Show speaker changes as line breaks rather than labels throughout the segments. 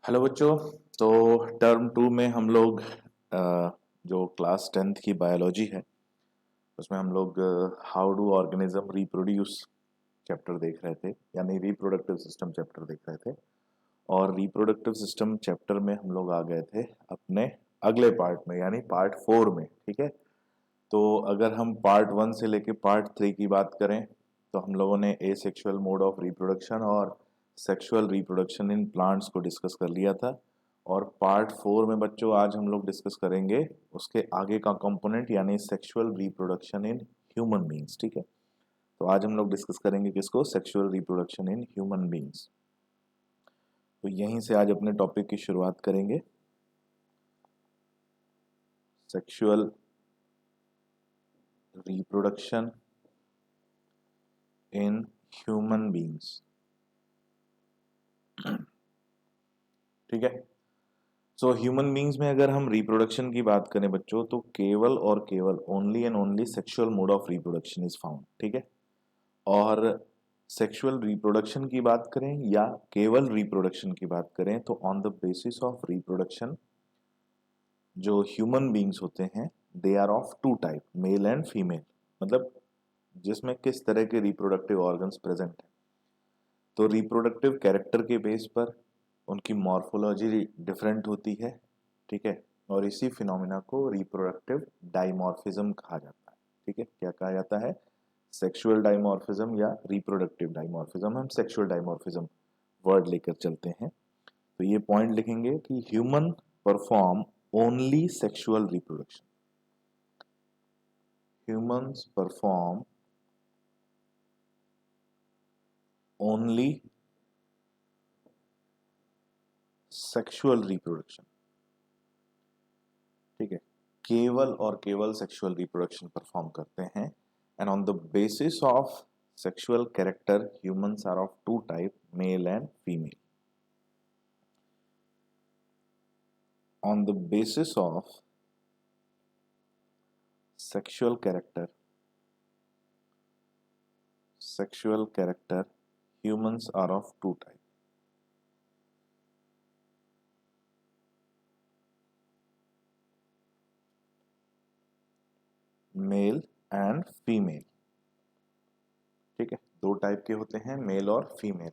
Hello बच्चों। तो term 2 में हम लोग जो क्लास 10th की बायोलॉजी है उसमें हम लोग how do organism reproduce chapter देख रहे थे, यानी रिप्रोडक्टिव सिस्टम चैप्टर देख रहे थे। और रिप्रोडक्टिव सिस्टम चैप्टर में हम लोग आ गए थे अपने अगले पार्ट में, यानी पार्ट 4 में। ठीक है, तो अगर हम पार्ट 1 से लेके पार्ट 3 की बात करें तो हम लोगों ने एसेक्सुअल मोड ऑफ रिप्रोडक्शन और सेक्सुअल रिप्रोडक्शन इन प्लांट्स को डिस्कस कर लिया था। और पार्ट 4 में बच्चों आज हम लोग डिस्कस करेंगे उसके आगे का कंपोनेंट, यानी sexual reproduction in human beings. ठीक है, तो आज हम लोग डिस्कस करेंगे किसको? Sexual reproduction in human beings. तो यहीं से आज अपने टॉपिक की शुरुआत करेंगे। Sexual reproduction in human beings. ठीक है, सो ह्यूमन बींग्स में अगर हम रिप्रोडक्शन की बात करें बच्चों, तो केवल और केवल only and only sexual mode of reproduction is found. ठीक है, और सेक्सुअल रिप्रोडक्शन की बात करें या केवल रिप्रोडक्शन की बात करें तो on the basis of reproduction जो ह्यूमन बींग्स होते हैं they are of two type, male and female. मतलब जिसमें किस तरह के रिप्रोडक्टिव ऑर्गन्स प्रेजेंट है। तो रिप्रोडक्टिव कैरेक्टर के बेस पर उनकी मॉर्फोलॉजी डिफरेंट होती है। ठीक है, और इसी फिनोमिना को रिप्रोडक्टिव डाइमॉर्फिज्म कहा जाता है। ठीक है, क्या कहा जाता है? सेक्सुअल डाइमॉर्फिज्म या रिप्रोडक्टिव डाइमॉर्फिज्म। हम सेक्सुअल डाइमॉर्फिज्म वर्ड लेकर चलते हैं। तो ये पॉइंट लिखेंगे कि human perform only sexual reproduction. Humans perform only sexual reproduction. ठीक है, केवल और केवल सेक्सुअल रिप्रोडक्शन परफॉर्म करते हैं। And on the basis of sexual character humans are of two type, male and female. On the basis of sexual character humans are of two type, male and female. ठीक है, दो type के होते हैं, male और female.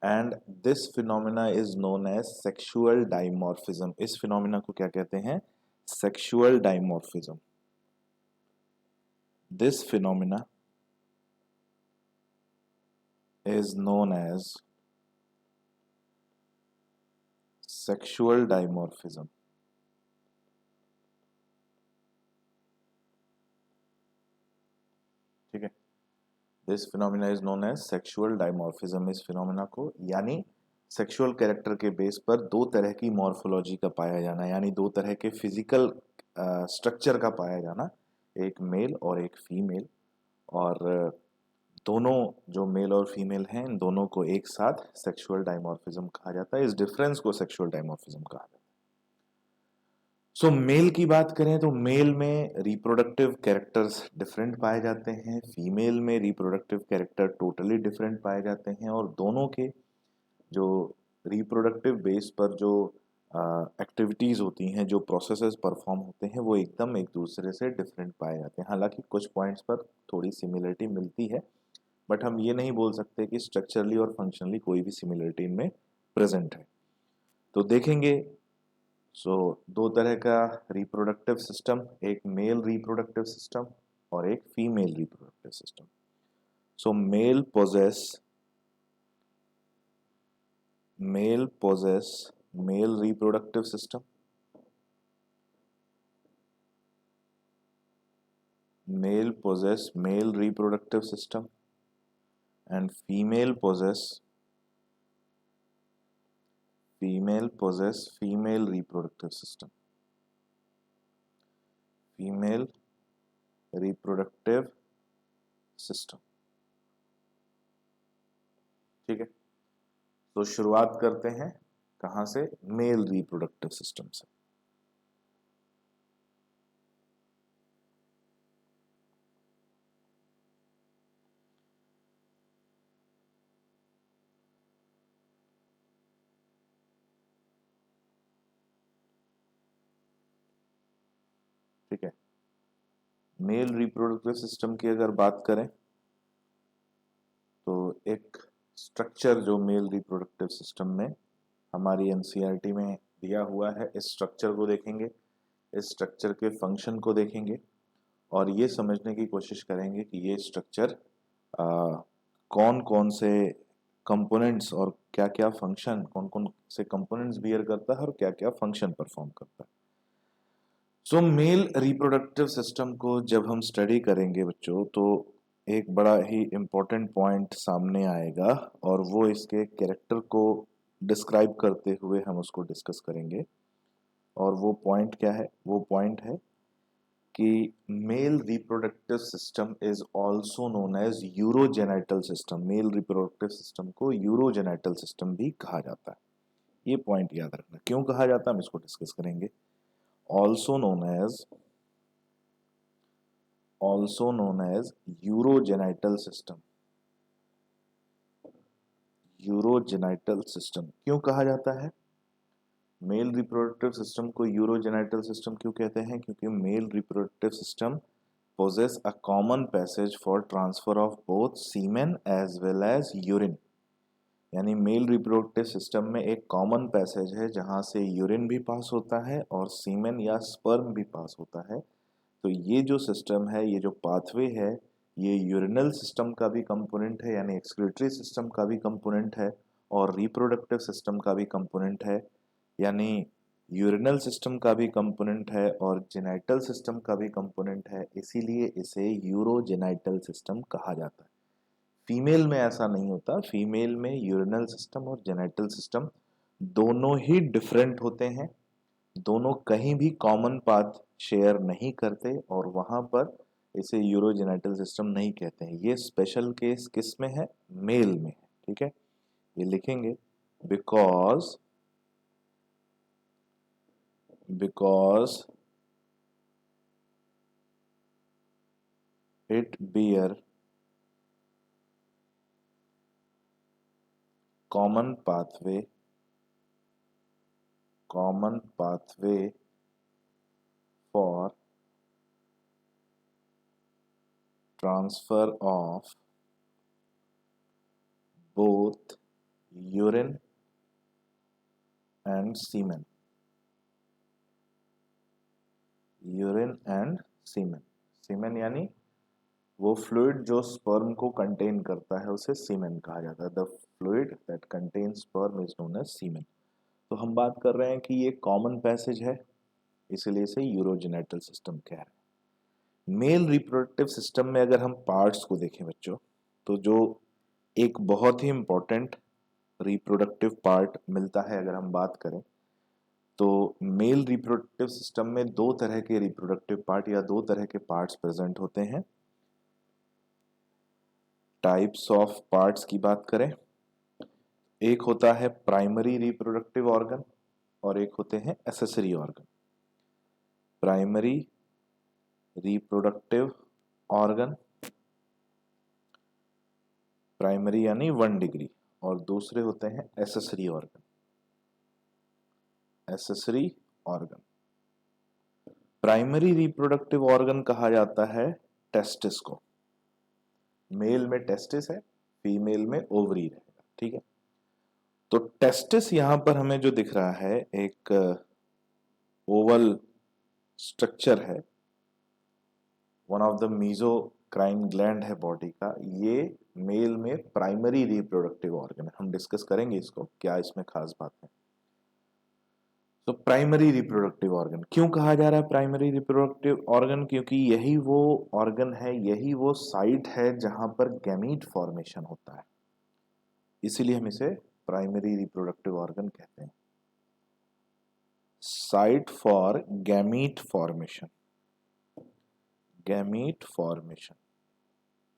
And this phenomena is known as sexual dimorphism. इस phenomena को क्या कहते हैं? Sexual dimorphism. This phenomena is known as sexual dimorphism। ठीक है, this phenomena is known as sexual dimorphism. इस फिनोमिना को, यानी सेक्सुअल कैरेक्टर के बेस पर दो तरह की मॉर्फोलॉजी का पाया जाना, यानी दो तरह के फिजिकल स्ट्रक्चर का पाया जाना, एक मेल और एक फीमेल। और दोनों जो मेल और फीमेल हैं इन दोनों को एक साथ सेक्सुअल डाइमॉर्फिज्म कहा जाता है। इस डिफरेंस को सेक्सुअल डाइमॉर्फिज्म कहा जाता है। सो मेल की बात करें तो मेल में रिप्रोडक्टिव कैरेक्टर्स डिफरेंट पाए जाते हैं, फीमेल में रिप्रोडक्टिव कैरेक्टर टोटली डिफरेंट पाए जाते हैं। और दोनों के जो रिप्रोडक्टिव बेस पर जो एक्टिविटीज होती हैं, जो प्रोसेसेस परफॉर्म होते हैं, वो एकदम एक दूसरे से डिफरेंट पाए जाते हैं। हालांकि कुछ पॉइंट्स पर थोड़ी सिमिलरिटी मिलती है, बट हम ये नहीं बोल सकते कि स्ट्रक्चरली और फंक्शनली कोई भी सिमिलरिटी इनमें प्रेजेंट है। तो देखेंगे, सो दो तरह का रिप्रोडक्टिव सिस्टम, एक मेल रिप्रोडक्टिव सिस्टम और एक female reproductive system. So male possess male reproductive system, male possess male reproductive system and female possess female reproductive system, female reproductive system। ठीक है, तो शुरुआत करते हैं कहां से? मेल रिप्रोडक्टिव सिस्टम से। मेल रिप्रोडक्टिव सिस्टम की अगर बात करें तो एक स्ट्रक्चर जो मेल रिप्रोडक्टिव सिस्टम में हमारी एनसीईआरटी में दिया हुआ है, इस स्ट्रक्चर को देखेंगे, इस स्ट्रक्चर के फंक्शन को देखेंगे और ये समझने की कोशिश करेंगे कि ये स्ट्रक्चर कौन कौन से कंपोनेंट्स और क्या क्या फंक्शन, कौन कौन से कंपोनेंट्स बियर करता है और क्या क्या फंक्शन परफॉर्म करता है। सो मेल रिप्रोडक्टिव सिस्टम को जब हम स्टडी करेंगे बच्चों तो एक बड़ा ही इम्पोर्टेंट पॉइंट सामने आएगा और वो इसके कैरेक्टर को डिस्क्राइब करते हुए हम उसको डिस्कस करेंगे। और वो पॉइंट क्या है? वो पॉइंट है कि male reproductive system is also known as urogenital system. Male reproductive system को यूरोजेनाइटल सिस्टम भी कहा जाता है। ये पॉइंट याद रखना, क्यों कहा जाता है हम इसको डिस्कस करेंगे। also known as urogenital system। Urogenital system क्यों कहा जाता है? मेल रिप्रोडक्टिव सिस्टम को यूरोजेनाइटल सिस्टम क्यों कहते हैं? क्योंकि mail reproductive system possess a common passage for transfer of both semen as well as urine। यानी मेल रिप्रोडक्टिव सिस्टम में एक कॉमन पैसेज है जहां से यूरिन भी पास होता है और सीमेन या स्पर्म भी पास होता है। तो ये जो सिस्टम है, ये जो पाथवे है, ये यूरिनल सिस्टम का भी कंपोनेंट है, यानी एक्सक्रीटरी सिस्टम का भी कंपोनेंट है और रिप्रोडक्टिव सिस्टम का भी कंपोनेंट है। यानी यूरिनल सिस्टम का भी कंपोनेंट है और जेनाइटल सिस्टम का भी कंपोनेंट है, इसीलिए इसे यूरोजेनाइटल सिस्टम कहा जाता है। फीमेल में ऐसा नहीं होता। फीमेल में यूरिनल सिस्टम और जेनाइटल सिस्टम दोनों ही डिफरेंट होते हैं, दोनों कहीं भी कॉमन पाथ शेयर नहीं करते और वहां पर इसे यूरोजेनाइटल सिस्टम नहीं कहते हैं। ये स्पेशल केस किस में है? मेल में है। ठीक है, ये लिखेंगे because it bear common pathway for transfer of both urine and semen। Urine and semen, semen यानी वो फ्लूइड जो स्पर्म को कंटेन करता है उसे सीमेन कहा जाता है। The fluid that contain sperm is known as semen. तो हम बात कर रहे हैं कि ये कॉमन पैसेज है, इसलिए इसे यूरोजेनाइटल सिस्टम कह रहे हैं। मेल रिप्रोडक्टिव सिस्टम में अगर हम पार्ट्स को देखें बच्चों, तो जो एक बहुत ही इंपॉर्टेंट रिप्रोडक्टिव पार्ट मिलता है, अगर हम बात करें तो मेल रिप्रोडक्टिव सिस्टम में दो तरह के रिप्रोडक्टिव पार्ट या दो तरह के पार्ट्स प्रेजेंट होते हैं। टाइप्स ऑफ पार्ट्स की बात करें, एक होता है प्राइमरी रिप्रोडक्टिव ऑर्गन और एक होते हैं accessory organ. Primary reproductive organ, primary यानी 1 डिग्री, और दूसरे होते हैं accessory organ. Accessory organ, primary reproductive organ कहा जाता है टेस्टिस को। मेल में टेस्टिस है, फीमेल में ओवरी रहेगा। ठीक है, तो टेस्टिस यहां पर हमें जो दिख रहा है एक ओवल स्ट्रक्चर है, one of the merocrine gland है बॉडी का। ये मेल में प्राइमरी रिप्रोडक्टिव ऑर्गन है। हम डिस्कस करेंगे इसको, क्या इसमें खास बात है। तो प्राइमरी रिप्रोडक्टिव ऑर्गन क्यों कहा जा रहा है प्राइमरी रिप्रोडक्टिव ऑर्गन? क्योंकि यही वो ऑर्गन है, यही वो साइट है जहां पर गैमीट फॉर्मेशन होता है, इसीलिए हम इसे प्राइमरी रिप्रोडक्टिव ऑर्गन कहते हैं। Site for gamete formation, gamete formation.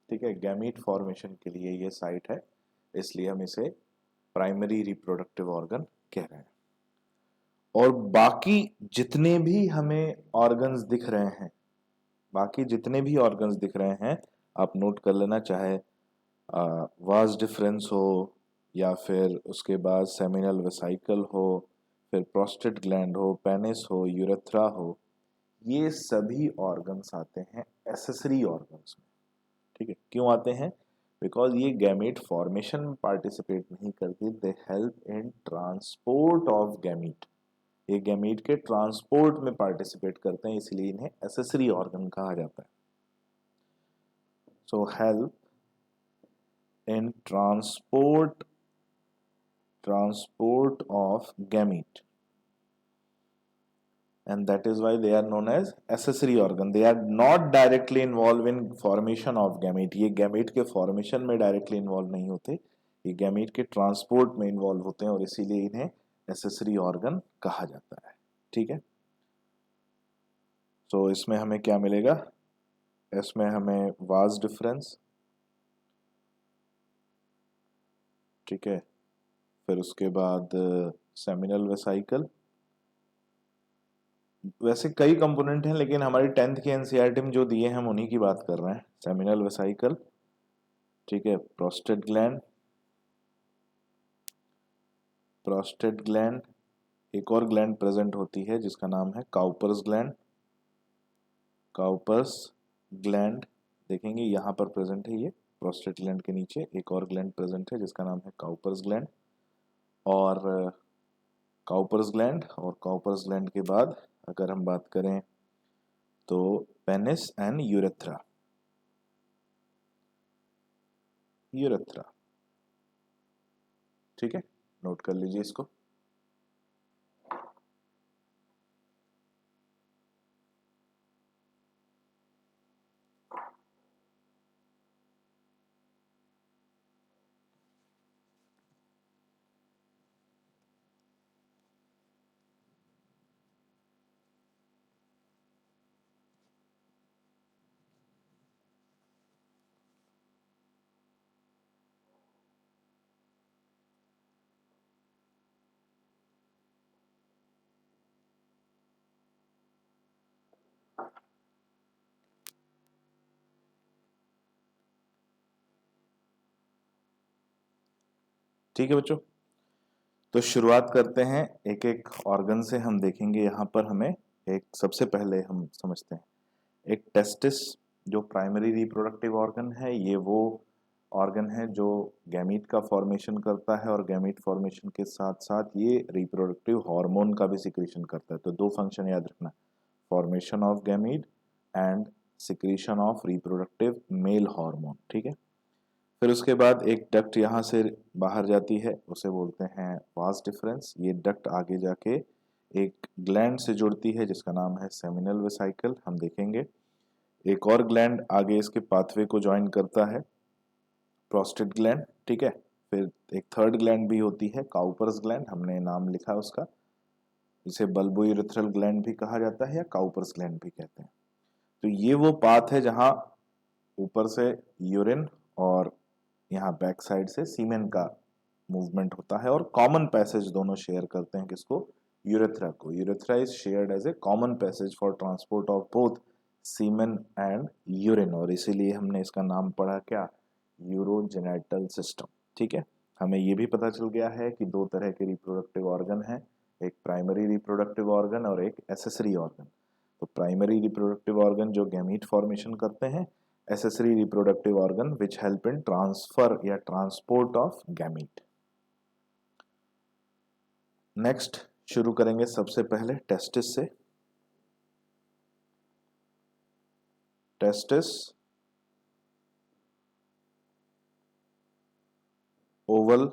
ठीक है, गैमीट फॉर्मेशन के लिए ये साइट है, इसलिए हम इसे प्राइमरी रिप्रोडक्टिव ऑर्गन कह रहे हैं। और बाकी जितने भी हमें ऑर्गन्स दिख रहे हैं, बाकी जितने भी ऑर्गन्स दिख रहे हैं, आप नोट कर लेना, चाहे वास डिफरेंस हो या फिर उसके बाद सेमिनल वेसिकल हो, फिर प्रोस्टेट ग्लैंड हो, पेनिस हो, यूरेथ्रा हो, ये सभी ऑर्गन्स आते हैं एसेसरी ऑर्गन्स में। ठीक है, क्यों आते हैं? बिकॉज ये गैमेट फॉर्मेशन में पार्टिसिपेट नहीं करते, they help in transport of gamete. ये गैमीट के ट्रांसपोर्ट में पार्टिसिपेट करते हैं, इसलिए इन्हें एसेसरी ऑर्गन कहा जाता है। So help in transport of gamete, and that is why they are known as accessory organ. They are not directly involved in formation of gamete. ये gamete के formation में directly involved नहीं होते, ये gamete के transport में involved होते हैं और इसीलिए इन्हें accessory organ कहा जाता है। ठीक है, तो इसमें हमें क्या मिलेगा? इसमें हमें वास डिफरेंस, ठीक है, फिर उसके बाद सेमिनल वेसाइकल। वैसे कई कंपोनेंट हैं, लेकिन हमारी 10th की एनसीईआरटी में जो दिए हैं हम उन्हीं की बात कर रहे हैं। सेमिनल वेसाइकल, ठीक है, प्रोस्टेट ग्लैंड, एक और ग्लैंड प्रेजेंट होती है जिसका नाम है काउपर्स ग्लैंड। देखेंगे यहाँ पर प्रेजेंट है, ये प्रोस्टेट ग्लैंड के नीचे एक और ग्लैंड प्रेजेंट है जिसका नाम है काउपर्स ग्लैंड। और काउपर्स ग्लैंड के बाद अगर हम बात करें तो पेनिस एंड यूरेथ्रा। ठीक है, नोट कर लीजिए इसको। ठीक है बच्चों, तो शुरुआत करते हैं एक एक ऑर्गन से। हम देखेंगे यहाँ पर हमें एक सबसे पहले हम समझते हैं एक टेस्टिस, जो प्राइमरी रिप्रोडक्टिव ऑर्गन है। ये वो ऑर्गन है जो गैमीट का फॉर्मेशन करता है और गैमीट फॉर्मेशन के साथ साथ ये रिप्रोडक्टिव हार्मोन का भी सिक्रीशन करता है। तो दो फंक्शन याद रखना, formation of gamete and secretion of reproductive male hormone. ठीक है, फिर उसके बाद एक डक्ट यहाँ से बाहर जाती है, उसे बोलते हैं वास डिफरेंस। ये डक्ट आगे जाके एक ग्लैंड से जुड़ती है जिसका नाम है सेमिनल वेसाइकल। हम देखेंगे एक और ग्लैंड आगे इसके पाथवे को ज्वाइन करता है, प्रोस्टेट ग्लैंड। ठीक है, फिर एक थर्ड ग्लैंड भी होती है काउपर्स ग्लैंड, हमने नाम लिखा उसका, इसे बल्बोयूरेथ्रल ग्लैंड भी कहा जाता है या काउपर्स ग्लैंड भी कहते हैं। तो ये वो पाथ है जहां ऊपर से यूरिन और यहाँ बैक साइड से सीमेन का मूवमेंट होता है और कॉमन पैसेज दोनों शेयर करते हैं। किसको? यूरेथ्रा को। Urethra is shared as a common passage for transport of both semen and urine, और इसीलिए हमने इसका नाम पढ़ा क्या? Urogenital system. ठीक है, हमें ये भी पता चल गया है कि दो तरह के रिप्रोडक्टिव ऑर्गन हैं, एक प्राइमरी रिप्रोडक्टिव ऑर्गन और एक एसेसरी ऑर्गन। तो प्राइमरी रिप्रोडक्टिव ऑर्गन जो गैमीट फॉर्मेशन करते हैं, accessory reproductive organ which help in transfer या transport of gamete। नेक्स्ट शुरू करेंगे सबसे पहले टेस्टिस से। Testis Oval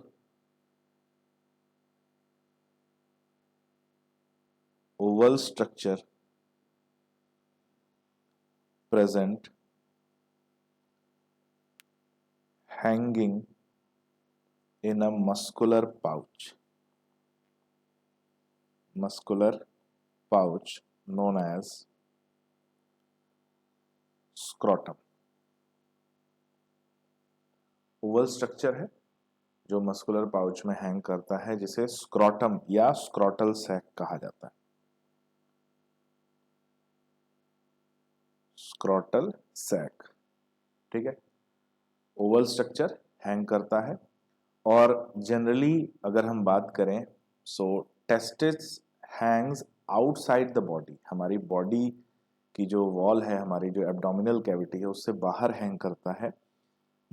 structure present hanging in a muscular pouch known as scrotum। Oval structure है जो मस्कुलर पाउच में हैंग करता है, जिसे स्क्रोटम या स्क्रोटल सैक कहा जाता है। स्क्रोटल सैक, ठीक है, ओवल स्ट्रक्चर हैंग करता है। और जनरली अगर हम बात करें, so testis hangs outside the body. हमारी बॉडी की जो वॉल है, हमारी जो एब्डोमिनल कैविटी है, उससे बाहर हैंग करता है,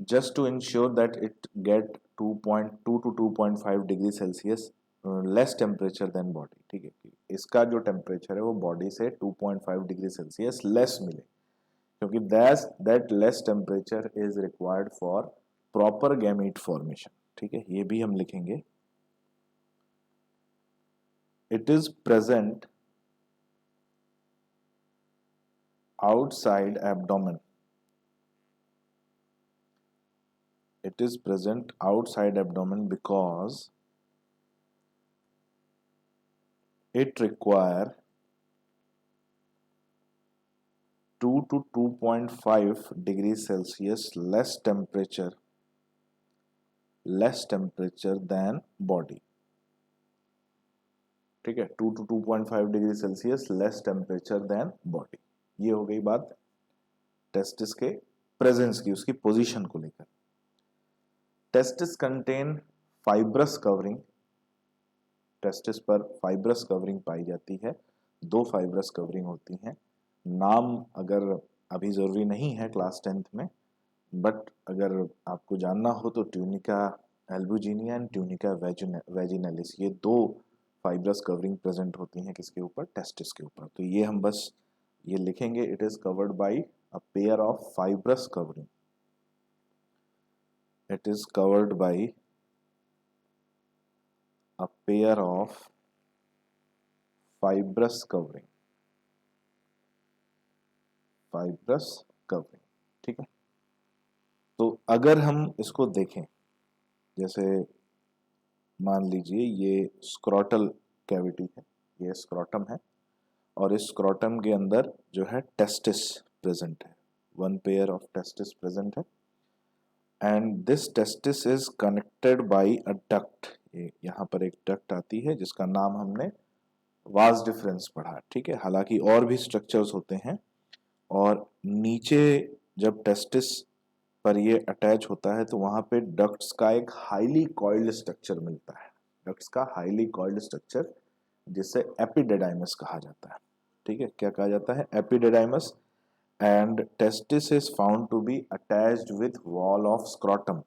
just to ensure that it get 2.2 to 2.5 degree Celsius less temperature than body. ठीक है, कि इसका जो टेम्परेचर है वो बॉडी से 2.5 डिग्री सेल्सियस लेस मिले, क्योंकि that less temperature is required for proper gamete formation. ठीक है, ये भी हम लिखेंगे। It is present outside abdomen. It is present outside abdomen because it require 2 to 2.5 degrees Celsius less temperature than body। ठीक है, 2 to 2.5 degree Celsius less temperature than body. ये हो गई बात टेस्टिस के प्रेजेंस की, उसकी पोजीशन को लेकर। Testis contain fibrous covering. Testis पर फाइब्रस कवरिंग पाई जाती है, 2 फाइब्रस कवरिंग होती हैं। नाम अगर अभी जरूरी नहीं है क्लास 10th में, बट अगर आपको जानना हो तो ट्यूनिका एल्बुजिनिया एंड ट्यूनिका वेजिनलिस, ये 2 फाइब्रस कवरिंग प्रेजेंट होती हैं किसके ऊपर, टेस्टिस के ऊपर। तो ये हम बस ये लिखेंगे, it is covered by a pair of fibrous covering. It is covered by a pair of fibrous covering, fibrous covering. ठीक है, तो अगर हम इसको देखें, जैसे मान लीजिए ये स्क्रोटल कैविटी है, ये स्क्रोटम है, और इस स्क्रोटम के अंदर जो है टेस्टिस प्रेजेंट है, 1 पेयर ऑफ टेस्टिस प्रेजेंट है, and this testis is connected by a duct. यहाँ पर एक डक्ट आती है जिसका नाम हमने वास डिफरेंस पढ़ा। ठीक है, हालांकि और भी स्ट्रक्चर्स होते हैं, और नीचे जब टेस्टिस पर ये अटैच होता है तो वहां पे डक्ट्स का एक हाईली कॉइल्ड स्ट्रक्चर मिलता है, डक्ट्स का हाईली कॉइल्ड स्ट्रक्चर, जिसे एपिडिडाइमस कहा जाता है। ठीक है, क्या कहा जाता है, epididymis. And testis is found to be attached with wall of scrotum.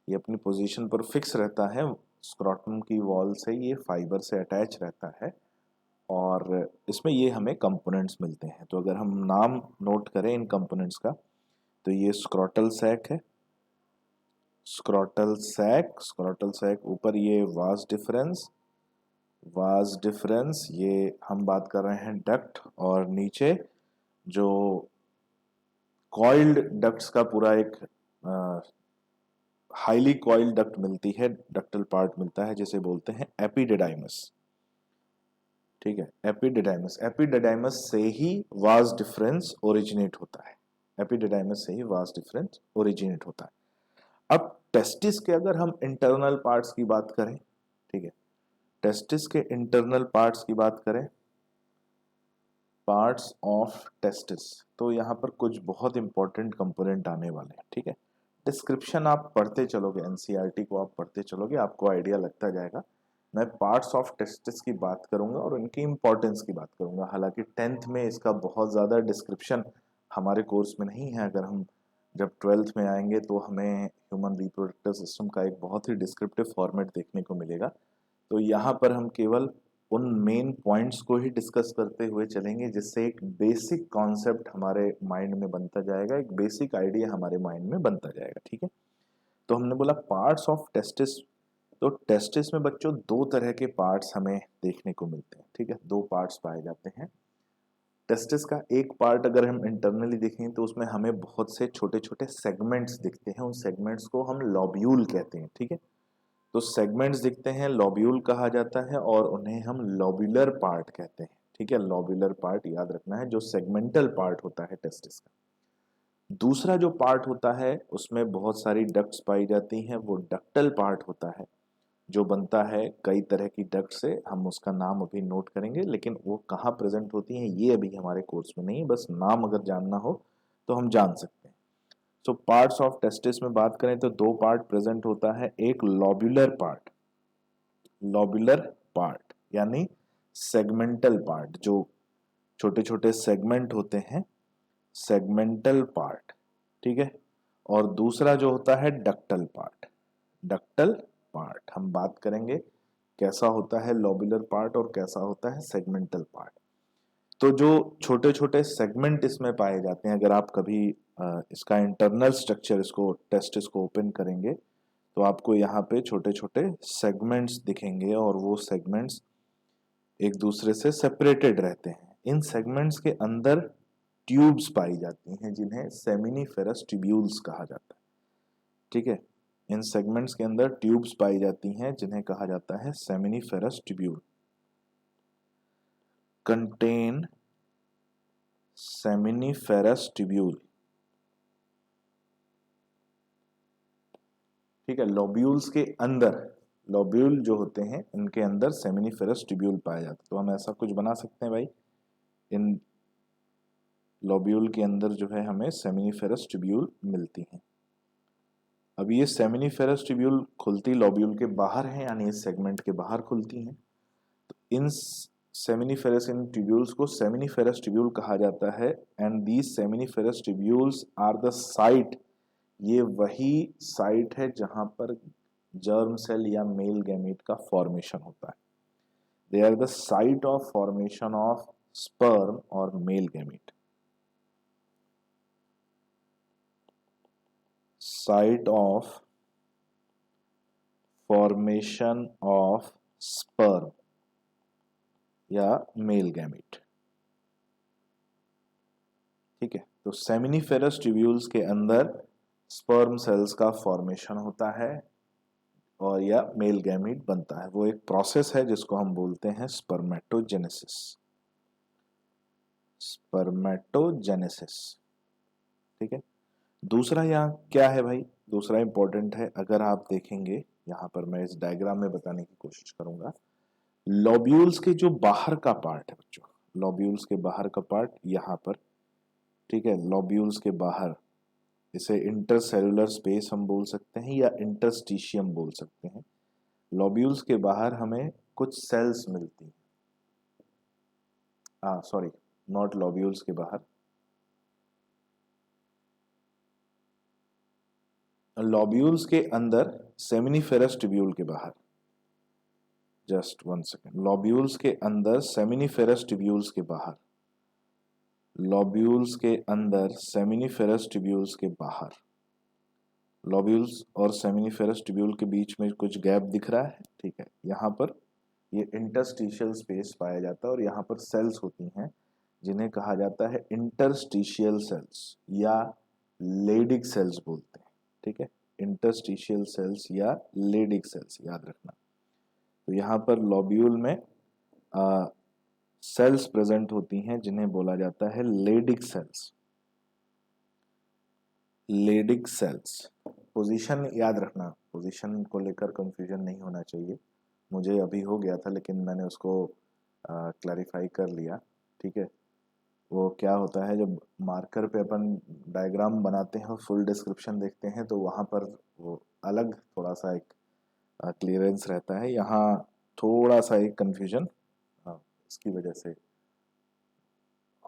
ये अपनी पोजीशन पर फिक्स रहता है, स्क्रोटम की वॉल से ये फाइबर से अटैच रहता है, और इसमें ये हमें कंपोनेंट्स मिलते हैं। तो अगर हम नाम नोट करें इन कंपोनेंट्स का, तो ये स्क्रोटल सैक है, स्क्रोटल सैक ऊपर ये वास डिफरेंस, ये हम बात कर रहे हैं डक्ट, और नीचे जो कॉइल्ड डक्ट्स का पूरा एक हाईली कॉइल्ड डक्ट मिलती है, डक्टल पार्ट मिलता है, जिसे बोलते हैं एपिडिडाइमस। ठीक है, एपिडिडाइमस से ही वास डिफरेंस ओरिजिनेट होता है, एपिडिडाइमस से ही वास डिफरेंस ओरिजिनेट होता है। अब टेस्टिस के अगर हम इंटरनल पार्ट्स की बात करें, ठीक है, टेस्टिस के इंटरनल पार्ट्स की बात करें, पार्ट्स ऑफ टेस्टिस, तो यहाँ पर कुछ बहुत इंपॉर्टेंट कंपोनेंट आने वाले हैं। ठीक है, डिस्क्रिप्शन आप पढ़ते चलोगे, एनसीईआरटी को आप पढ़ते चलोगे, आपको आइडिया लगता जाएगा। मैं पार्ट्स ऑफ टेस्टिस की बात करूंगा और उनकी इंपॉर्टेंस की बात करूंगा। हालांकि 10th में इसका बहुत ज़्यादा डिस्क्रिप्शन हमारे कोर्स में नहीं है, अगर हम जब 12th में आएंगे तो हमें ह्यूमन रिप्रोडक्टिव सिस्टम का एक बहुत ही डिस्क्रिप्टिव फॉर्मेट देखने को मिलेगा। तो यहाँ पर हम केवल उन मेन पॉइंट्स को ही डिस्कस करते हुए चलेंगे, जिससे एक बेसिक कॉन्सेप्ट हमारे माइंड में बनता जाएगा, एक बेसिक आइडिया हमारे माइंड में बनता जाएगा। ठीक है, तो हमने बोला पार्ट्स ऑफ टेस्टिस। तो टेस्टिस में बच्चों 2 तरह के पार्ट्स हमें देखने को मिलते हैं। ठीक है, 2 पार्ट्स पाए जाते हैं टेस्टिस का। एक पार्ट अगर हम इंटरनली देखें तो उसमें हमें बहुत से छोटे छोटे सेगमेंट्स दिखते हैं, उन सेगमेंट्स को हम लॉब्यूल कहते हैं। ठीक है, तो सेगमेंट्स दिखते हैं, लॉब्यूल कहा जाता है, और उन्हें हम लॉब्यूलर पार्ट कहते हैं। ठीक है, लॉब्यूलर पार्ट याद रखना है, जो सेगमेंटल पार्ट होता है टेस्टिस का। दूसरा जो पार्ट होता है उसमें बहुत सारी डक्ट्स पाई जाती हैं, वो डक्टल पार्ट होता है, जो बनता है कई तरह की डक्ट से। हम उसका नाम अभी नोट करेंगे, लेकिन वो कहाँ प्रेजेंट होती हैं ये अभी हमारे कोर्स में नहीं, बस नाम अगर जानना हो तो हम जान सकते हैं। सो पार्ट्स ऑफ टेस्टिस में बात करें तो 2 पार्ट प्रेजेंट होता है, एक लॉब्यूलर पार्ट यानी सेगमेंटल पार्ट, जो छोटे छोटे सेगमेंट होते हैं, सेगमेंटल पार्ट, ठीक है। और दूसरा जो होता है डक्टल पार्ट। डक्टल पार्ट हम बात करेंगे कैसा होता है लॉब्यूलर पार्ट और कैसा होता है सेगमेंटल पार्ट। तो जो छोटे छोटे सेगमेंट इसमें पाए जाते हैं, अगर आप कभी इसका इंटरनल स्ट्रक्चर इसको ओपन करेंगे तो आपको यहाँ पे छोटे छोटे सेगमेंट्स दिखेंगे और वो सेगमेंट्स एक दूसरे से सेपरेटेड रहते हैं। इन सेगमेंट्स के अंदर ट्यूब्स पाई जाती हैं जिन्हें सेमिनिफेरस ट्यूब्यूल्स कहा जाता है, ठीक है। इन सेगमेंट्स के अंदर ट्यूब्स पाई जाती हैं जिन्हें कहा जाता है seminiferous tubule. Contain seminiferous tubule, ठीक है। लॉब्यूल्स के अंदर, लॉब्यूल जो होते हैं इनके अंदर सेमिनिफेरस ट्यूब्यूल पाया जाता है। तो हम ऐसा कुछ बना सकते हैं भाई, इन लॉब्यूल के अंदर जो है हमें सेमिनिफेरस ट्यूब्यूल मिलती हैं। अब ये सेमिनिफेरस ट्यूब्यूल खुलती लॉब्यूल के बाहर है, यानी इस सेगमेंट के बाहर खुलती हैं। तो इन सेमिनिफेरस इन ट्यूब्यूल्स को सेमिनिफेरस ट्यूब्यूल कहा जाता है। And these seminiferous tubules are the site, ये वही साइट है जहां पर जर्म सेल या मेल गैमीट का फॉर्मेशन होता है। They are the site of formation of sperm और male gamete. Site of formation of sperm या मेल गैमीट, ठीक है। तो सेमिनिफेरस ट्यूब्यूल्स के अंदर स्पर्म सेल्स का फॉर्मेशन होता है और या मेल गैमीट बनता है। वो एक प्रोसेस है जिसको हम बोलते हैं स्पर्मेटोजेनेसिस। स्पर्मेटोजेनेसिस, ठीक है। दूसरा यहाँ क्या है भाई, दूसरा इंपॉर्टेंट है, अगर आप देखेंगे यहाँ पर मैं इस डायग्राम में बताने की कोशिश करूंगा। लॉब्यूल्स के जो बाहर का पार्ट है बच्चों, लॉब्यूल्स के बाहर का पार्ट यहाँ पर, ठीक है। लॉब्यूल्स के बाहर इसे इंटरसेलुलर स्पेस हम बोल सकते हैं या इंटरस्टिशियम बोल सकते हैं। लॉब्यूल्स के बाहर हमें कुछ सेल्स मिलती हैं, सॉरी, नॉट लॉब्यूल्स के बाहर, लॉब्यूल्स के अंदर सेमिनिफेरस ट्यूब्यूल के बाहर, जस्ट वन सेकेंड, लॉब्यूल्स के अंदर सेमिनिफेरस ट्यूब्यूल्स के बाहर, लॉब्यूल्स के अंदर सेमिनिफेरस ट्यूब्यूल्स के बाहर, लॉब्यूल्स और सेमिनिफेरस ट्यूब्यूल के बीच में कुछ गैप दिख रहा है, ठीक है। यहाँ पर ये इंटरस्टिशियल स्पेस पाया जाता है और यहाँ पर सेल्स होती हैं जिन्हें कहा जाता है इंटरस्टिशियल सेल्स या लेडिक सेल्स बोलते हैं, ठीक है। इंटरस्टिशियल सेल्स या लेडिक सेल्स याद रखना। तो यहाँ पर लॉब्यूल में सेल्स प्रेजेंट होती हैं जिन्हें बोला जाता है Leydig cells. Leydig cells, position याद रखना, पोजीशन को लेकर कंफ्यूजन नहीं होना चाहिए। मुझे अभी हो गया था लेकिन मैंने उसको क्लैरिफाई कर लिया, ठीक है। वो क्या होता है, जब मार्कर पे अपन डायग्राम बनाते हैं और फुल डिस्क्रिप्शन देखते हैं तो वहाँ पर वो अलग थोड़ा सा एक क्लियरेंस रहता है। यहाँ थोड़ा सा एक कंफ्यूजन इसकी वजह से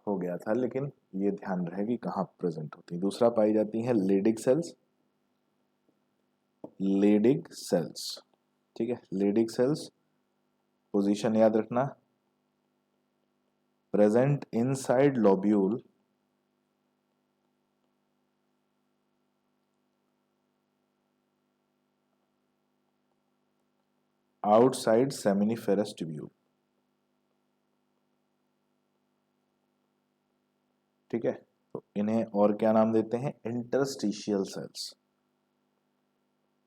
हो गया था, लेकिन ये ध्यान रहे कि कहाँ प्रेजेंट होती है। दूसरा पाई जाती है लेडिक सेल्स, लेडिक सेल्स, ठीक है। लेडिक सेल्स पोजीशन याद रखना, present inside lobule outside seminiferous tubule, ठीक है। तो इन्हें और क्या नाम देते हैं, इंटरस्टिशियल सेल्स।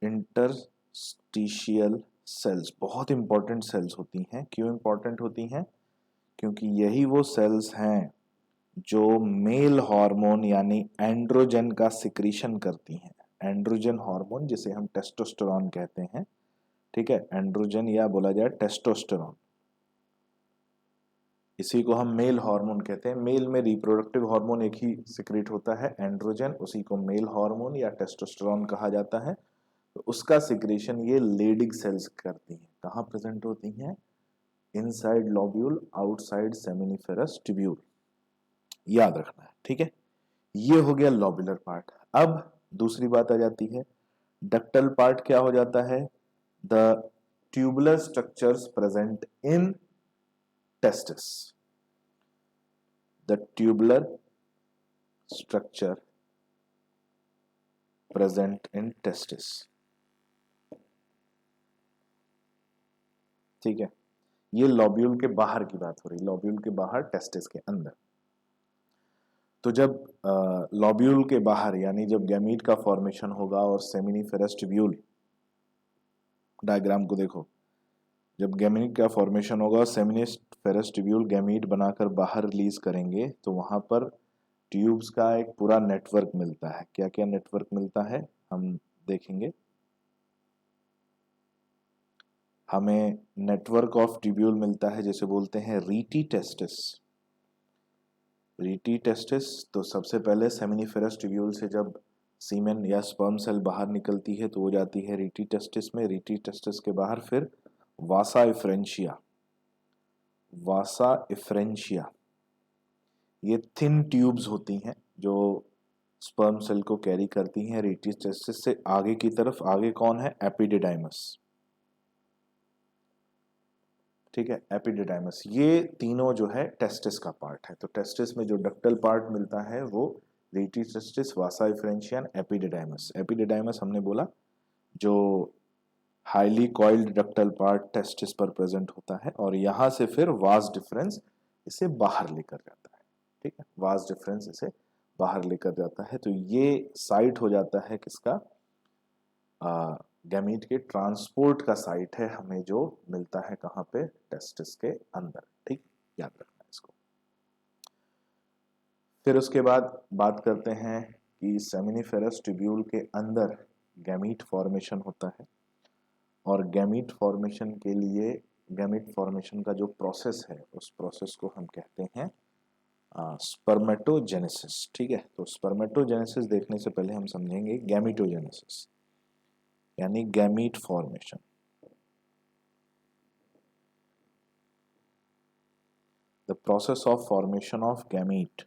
इंटरस्टिशियल सेल्स बहुत इंपॉर्टेंट सेल्स होती हैं। क्यों इंपॉर्टेंट होती हैं, क्योंकि यही वो सेल्स हैं जो मेल हार्मोन यानी एंड्रोजन का सिक्रीशन करती हैं। एंड्रोजन हार्मोन जिसे हम टेस्टोस्टेरॉन कहते हैं, ठीक है। एंड्रोजन या बोला जाए टेस्टोस्टेरॉन, इसी को हम मेल हार्मोन कहते हैं। मेल में रिप्रोडक्टिव हार्मोन एक ही सिक्रेट होता है, एंड्रोजन, उसी को मेल हार्मोन या टेस्टोस्टेरॉन कहा जाता है। तो उसका सिक्रेशन ये लेडिक सेल्स करती हैं। कहाँ प्रेजेंट होती हैं, inside lobule outside seminiferous tubule, याद रखना है, ठीक है। ये हो गया लॉब्यूलर पार्ट। अब दूसरी बात आ जाती है, डक्टल पार्ट क्या हो जाता है, the tubular structures present in testis, the tubular structure present in testis, ठीक है। ये लॉब्यूल के बाहर की बात हो रही, लॉब्यूल के बाहर टेस्टिस के अंदर। तो जब लॉब्यूल के बाहर यानी जब गैमीट का फॉर्मेशन होगा और सेमिनिफेरस ट्यूब्यूल, डायग्राम को देखो, जब गैमीट का फॉर्मेशन होगा और सेमिनिफेरस ट्यूब्यूल गैमीट बनाकर बाहर रिलीज करेंगे तो वहां पर ट्यूब्स का एक पूरा नेटवर्क मिलता है। क्या क्या नेटवर्क मिलता है हम देखेंगे। हमें नेटवर्क ऑफ ट्यूब्यूल मिलता है, जैसे बोलते हैं रीटी टेस्टिस। रीटी टेस्टिस, तो सबसे पहले सेमिनिफेरस ट्यूब्यूल से जब सीमेन या स्पर्म सेल बाहर निकलती है तो वो जाती है रीटी टेस्टिस में। रीटी टेस्टिस के बाहर फिर वासा इफ्रेंशिया, वासा इफ्रेंशिया, ये थिन ट्यूब्स होती हैं जो स्पर्म सेल को कैरी करती हैं रीटी टेस्टिस से आगे की तरफ। आगे कौन है, एपिडिडाइमस, ठीक है, एपिडिडाइमस। ये तीनों जो है टेस्टिस का पार्ट है। तो टेस्टिस में जो डक्टल पार्ट मिलता है वो रीटी टेस्टिस, वासा इफ्रेंशियन, एपिडिडाइमस। एपिडिडाइमस हमने बोला जो highly coiled ductal part testis पर प्रेजेंट होता है, और यहां से फिर वास डिफरेंस इसे बाहर लेकर जाता है, ठीक है, वास डिफरेंस इसे बाहर लेकर जाता है। तो ये साइट हो जाता है किसका, गैमीट के ट्रांसपोर्ट का साइट है हमें जो मिलता है कहाँ पे, टेस्टिस के अंदर, ठीक, याद रखना है इसको। फिर उसके बाद बात करते हैं कि सेमिनिफेरस ट्यूब्यूल के अंदर गैमीट फॉर्मेशन होता है, और गैमीट फॉर्मेशन के लिए, गैमीट फॉर्मेशन का जो प्रोसेस है उस प्रोसेस को हम कहते हैं स्पर्मेटोजेनेसिस, ठीक है। तो स्पर्मेटोजेनेसिस देखने से पहले हम समझेंगे गैमीटोजेनेसिस यानी gamete formation. The process of formation of gamete,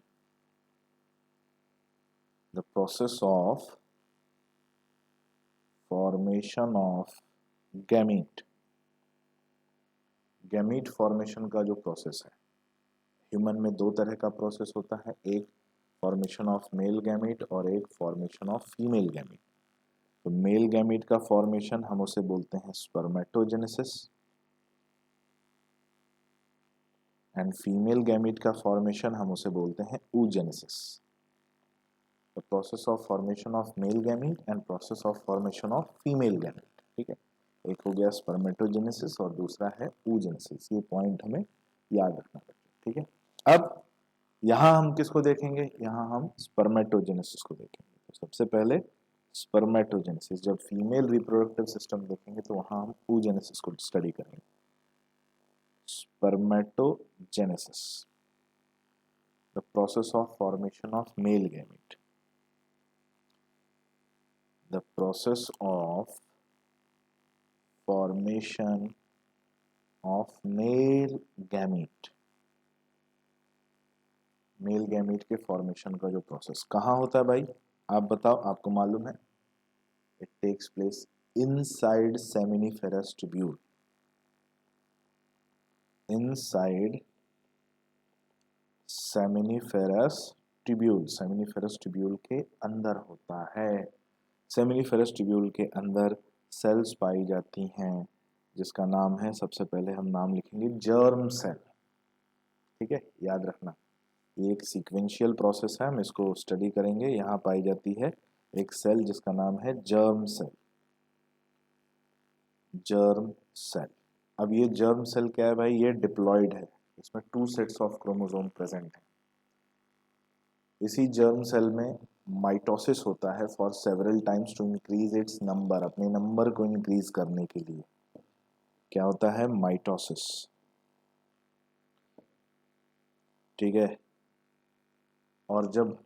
the process of formation of gamete, gamete formation का जो प्रोसेस है, ह्यूमन में दो तरह का प्रोसेस होता है, एक फॉर्मेशन ऑफ मेल गैमीट और एक फॉर्मेशन ऑफ फीमेल गैमीट। तो मेल गैमीट का फॉर्मेशन हम उसे बोलते हैं स्पर्मेटोजेनेसिस, एंड फीमेल गैमीट का फॉर्मेशन हम उसे बोलते हैं oogenesis। The process of formation of male gamete and process of formation of female gamete, ठीक है। एक हो गया स्पर्मेटोजेनेसिस और दूसरा है oogenesis। ये पॉइंट हमें याद रखना पड़ेगा, ठीक है। अब यहाँ हम किसको देखेंगे, यहाँ हम स्पर्मेटोजेनेसिस को देखेंगे। तो सबसे पहले स्पर्मेटोजेनेसिस, जब फीमेल रिप्रोडक्टिव सिस्टम देखेंगे तो वहाँ हम oogenesis को स्टडी करेंगे। Spermatogenesis, the process of formation of male gamete, the process of formation of male gamete, male gamete के फॉर्मेशन का जो प्रोसेस कहाँ होता है भाई, आप बताओ, आपको मालूम है, it takes place inside seminiferous tubule, inside seminiferous tubule, seminiferous tubule के अंदर होता है। सेमिनिफेरस ट्यूब्यूल के अंदर सेल्स पाई जाती हैं जिसका नाम है, सबसे पहले हम नाम लिखेंगे जर्म सेल, ठीक है, याद रखना। ये एक सीक्वेंशियल प्रोसेस है, हम इसको स्टडी करेंगे। यहाँ पाई जाती है एक सेल जिसका नाम है जर्म सेल, जर्म सेल। अब ये जर्म सेल क्या है भाई, ये डिप्लॉयड है, इसमें 2 सेट्स ऑफ क्रोमोसोम प्रेजेंट है। इसी जर्म सेल में माइटोसिस होता है for several times to increase its number, अपने नंबर को इंक्रीज करने के लिए क्या होता है, माइटोसिस, ठीक है। और जब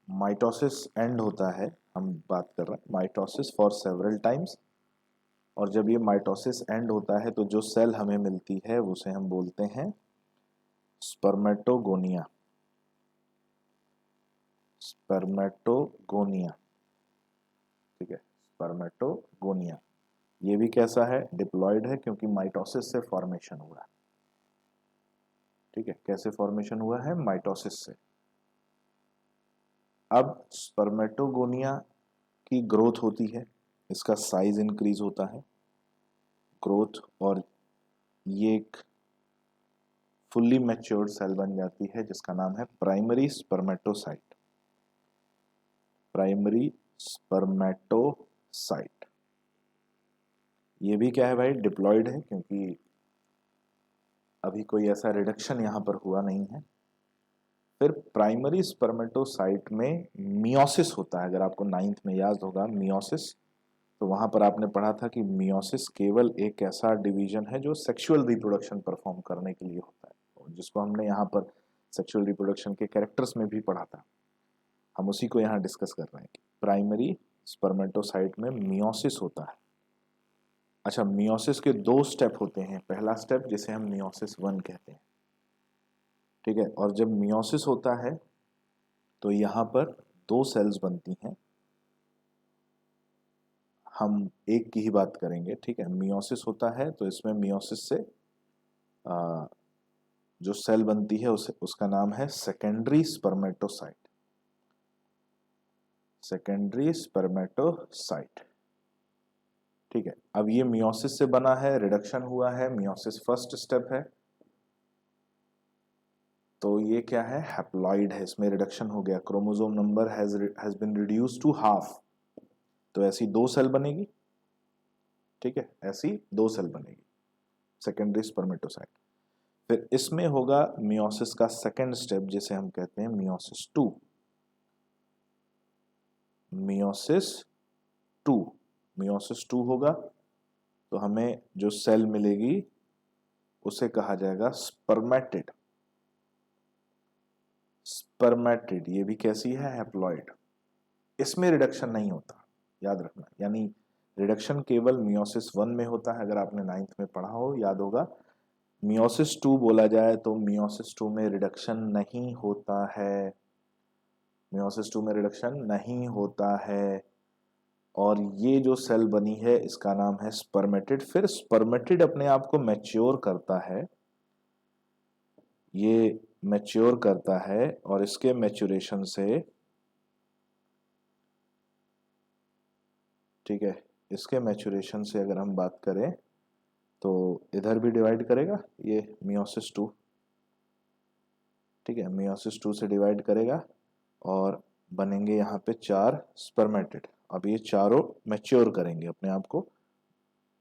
माइटोसिस एंड होता है, हम बात कर रहे हैं माइटोसिस फॉर सेवरल टाइम्स, और जब ये माइटोसिस एंड होता है तो जो सेल हमें मिलती है उसे हम बोलते हैं स्पर्मेटोगोनिया, स्पर्मेटोगोनिया, ठीक है, स्पर्मेटोगोनिया। ये भी कैसा है, डिप्लॉयड है, क्योंकि माइटोसिस से फॉर्मेशन हुआ है, ठीक है। कैसे फॉर्मेशन हुआ है, माइटोसिस से। अब स्पर्मेटोगोनिया की ग्रोथ होती है, इसका साइज इंक्रीज होता है, ग्रोथ, और ये एक फुल्ली मैच्योर्ड सेल बन जाती है जिसका नाम है प्राइमरी स्पर्मेटोसाइट, प्राइमरी स्पर्मेटोसाइट। ये भी क्या है भाई, डिप्लॉयड है, क्योंकि अभी कोई ऐसा रिडक्शन यहां पर हुआ नहीं है। फिर प्राइमरी स्पर्मेटोसाइट में मियोसिस होता है, अगर आपको नाइन्थ में याद होगा मियोसिस, तो वहां पर आपने पढ़ा था कि मियोसिस केवल एक ऐसा डिवीजन है जो सेक्सुअल रिप्रोडक्शन परफॉर्म करने के लिए होता है, जिसको हमने यहाँ पर सेक्सुअल रिप्रोडक्शन के कैरेक्टर्स में भी पढ़ा था, हम उसी को यहाँ डिस्कस कर रहे हैं कि प्राइमरी स्पर्मेटोसाइट में मियोसिस होता है। अच्छा, मियोसिस के दो स्टेप होते हैं, पहला स्टेप जिसे हम मियोसिस 1 कहते हैं, ठीक है। और जब मियोसिस होता है तो यहाँ पर दो सेल्स बनती हैं, हम एक की ही बात करेंगे, ठीक है। मियोसिस होता है तो इसमें मियोसिस से जो सेल बनती है उसका नाम है सेकेंडरी स्पर्मेटोसाइट, सेकेंडरी स्पर्मेटोसाइट, ठीक है। अब ये मियोसिस से बना है, रिडक्शन हुआ है, मियोसिस फर्स्ट स्टेप है, तो ये क्या है, हैप्लॉइड है, इसमें रिडक्शन हो गया, chromosome number has been reduce to half, तो ऐसी दो सेल बनेगी, ठीक है, ऐसी दो सेल बनेगी, सेकेंडरी स्पर्मेटोसाइट। फिर इसमें होगा मियोसिस का सेकेंड स्टेप जिसे हम कहते हैं मियोसिस 2, मियोसिस 2, मियोसिस 2 होगा तो हमें जो सेल मिलेगी उसे कहा जाएगा स्पर्मेटिड, स्पर्मेटिड, ये भी कैसी है, हैप्लॉइड, इसमें रिडक्शन नहीं होता, याद रखना, यानी रिडक्शन केवल मियोसिस 1 में होता है, अगर आपने नाइन्थ में पढ़ा हो याद होगा। मियोसिस 2 बोला जाए तो मियोसिस 2 में रिडक्शन नहीं होता है, मियोसिस 2 में रिडक्शन नहीं होता है, और ये जो सेल बनी है इसका नाम है स्पर्मेटिड। फिर स्पर्मेटिड अपने आप को मैच्योर करता है, ये मैच्योर करता है, और इसके मैच्योरेशन से, ठीक है, इसके मैच्योरेशन से अगर हम बात करें तो इधर भी डिवाइड करेगा ये मियोसिस 2, ठीक है, मियोसिस 2 से डिवाइड करेगा और बनेंगे यहाँ पे 4 स्पर्मेटिड। अब ये चारों मैच्योर करेंगे अपने आप को,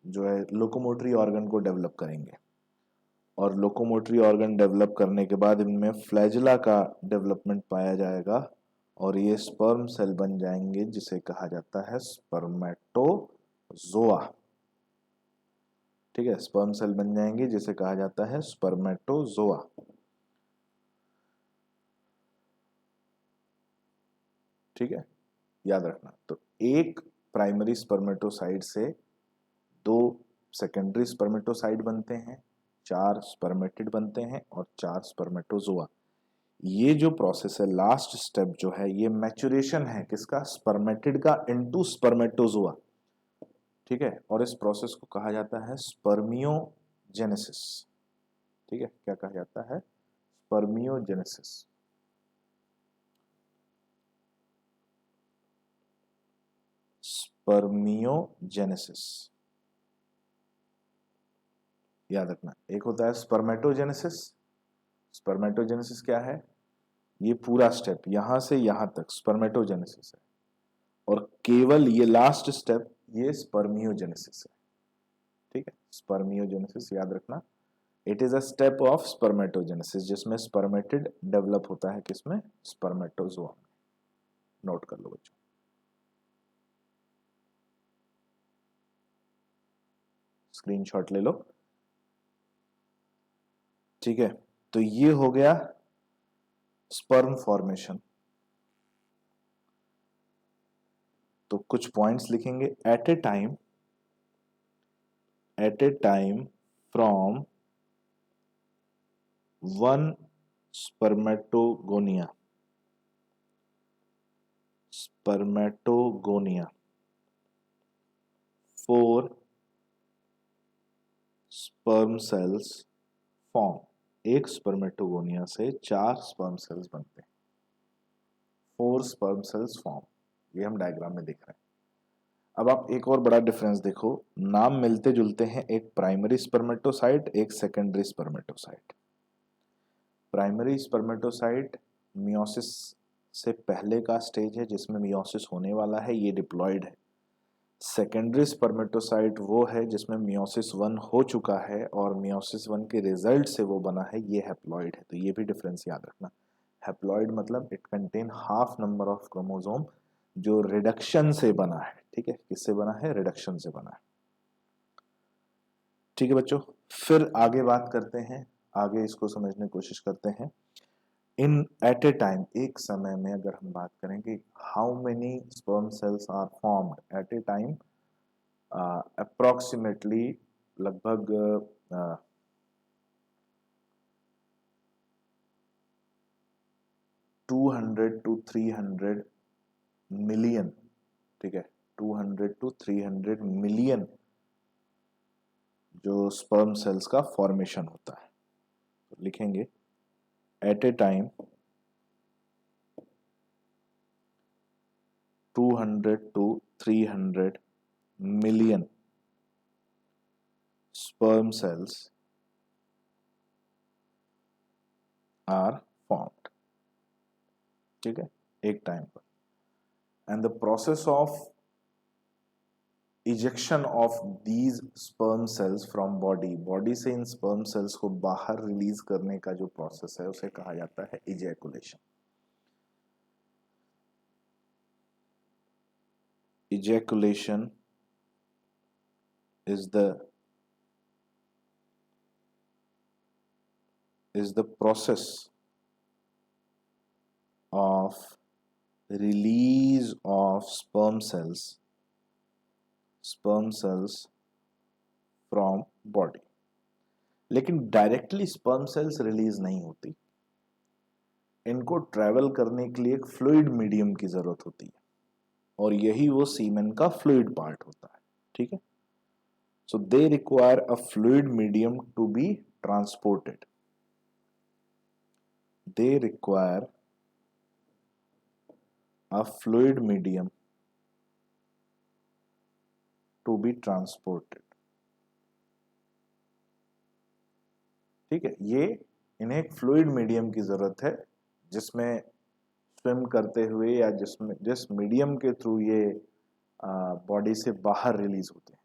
जो है लोकोमोटरी ऑर्गन को डेवलप करेंगे, और लोकोमोटरी ऑर्गन डेवलप करने के बाद इनमें फ्लैजिला का डेवलपमेंट पाया जाएगा, और ये स्पर्म सेल बन जाएंगे जिसे कहा जाता है स्पर्मेटोजोआ, ठीक है, स्पर्म सेल बन जाएंगे जिसे कहा जाता है स्पर्मेटोजोआ, ठीक है, याद रखना। तो एक प्राइमरी स्पर्मेटोसाइट से दो सेकेंडरी स्पर्मेटोसाइट बनते हैं, 4 स्पर्मेटिड बनते हैं और 4 स्पर्मेटोजोआ। ये जो प्रोसेस है, लास्ट स्टेप जो है, ये मैच्योरेशन है किसका, स्पर्मेटिड का इनटू स्पर्मेटोजोआ, ठीक है, और इस प्रोसेस को कहा जाता है स्पर्मियोजेनेसिस, ठीक है, क्या कहा जाता है, स्पर्मियोजेनेसिस। स्पर्मियोजेनेसिस, याद रखना। एक होता है स्पर्मेटोजेनेसिस, स्पर्मेटोजेनेसिस क्या है, ये पूरा स्टेप यहां से यहां तक स्पर्मेटोजेनेसिस है, और केवल ये लास्ट स्टेप ये स्पर्मियोजेनेसिस है, ठीक है, स्पर्मियोजेनेसिस याद रखना। It is a step of spermatogenesis जिसमें स्पर्मेटिड डेवलप होता है, किसमें, स्पर्मेटोजोआ में, नोट कर लो बच्चों। स्क्रीनशॉट ले लो, ठीक है। तो ये हो गया स्पर्म फॉर्मेशन। तो कुछ पॉइंट्स लिखेंगे, at a time from one spermatogonia, spermatogonia, 4 sperm cells form. एक स्पर्मेटोगोनिया से 4 स्पर्म सेल्स बनते हैं, 4 स्पर्म सेल्स फॉर्म। ये हम डायग्राम में देख रहे हैं। अब आप एक और बड़ा डिफरेंस देखो, नाम मिलते जुलते हैं, एक प्राइमरी स्पर्मेटोसाइट, एक secondary spermatocyte. Primary spermatocyte meiosis से पहले का स्टेज है जिसमें मियोसिस होने वाला है, ये डिप्लॉयड है। सेकेंडरी स्पर्मेटोसाइट वो है जिसमें मियोसिस 1 हो चुका है और मियोसिस 1 के रिजल्ट से वो बना है, ये हैप्लॉइड है। तो ये भी डिफरेंस याद रखना। हैप्लॉइड मतलब it contain half number of chromosome, जो रिडक्शन से बना है। ठीक है, किससे बना है? रिडक्शन से बना है। ठीक है बच्चों, फिर आगे बात करते हैं, आगे इसको समझने की कोशिश करते हैं। इन एट ए टाइम, एक समय में अगर हम बात करें कि how many sperm cells are formed at a time, approximately लगभग 200 to 300 मिलियन। ठीक है, 200 to 300 मिलियन जो स्पर्म सेल्स का फॉर्मेशन होता है। तो लिखेंगे at a time 200 to 300 million sperm cells are formed। ठीक है, एक टाइम पर। And the process of ejection of these sperm cells from body, body से इन स्पर्म सेल्स को बाहर रिलीज करने का जो प्रोसेस है उसे कहा जाता है ejaculation. Ejaculation is the process of release of sperm cells from body। लेकिन डायरेक्टली स्पर्म सेल्स रिलीज नहीं होती, इनको ट्रेवल करने के लिए एक फ्लूइड मीडियम की जरूरत होती है और यही वो सीमेन का फ्लूइड पार्ट होता है। ठीक है, so they require a fluid medium to be transported, they require a fluid medium to be transported। ठीक है, ये इन्हें एक फ्लूइड मीडियम की जरूरत है जिसमें स्विम करते हुए या जिस मीडियम के थ्रू ये बॉडी से बाहर रिलीज होते हैं।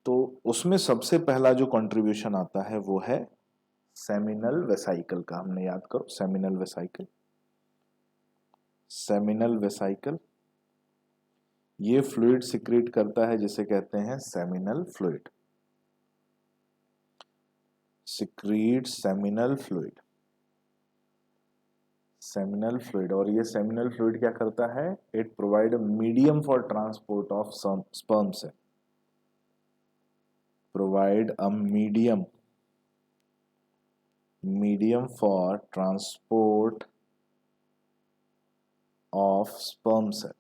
तो उसमें सबसे पहला जो कंट्रीब्यूशन आता है वो है सेमिनल वेसाइकल का। हमने याद करो, सेमिनल वेसाइकल, सेमिनल वेसाइकल ये फ्लूइड सिक्रीट करता है जिसे कहते हैं seminal fluid, secrete seminal fluid, seminal fluid. और ये सेमिनल फ्लूइड क्या करता है? It provide a medium for transport of sperm cell, provide a medium for transport of sperm cell.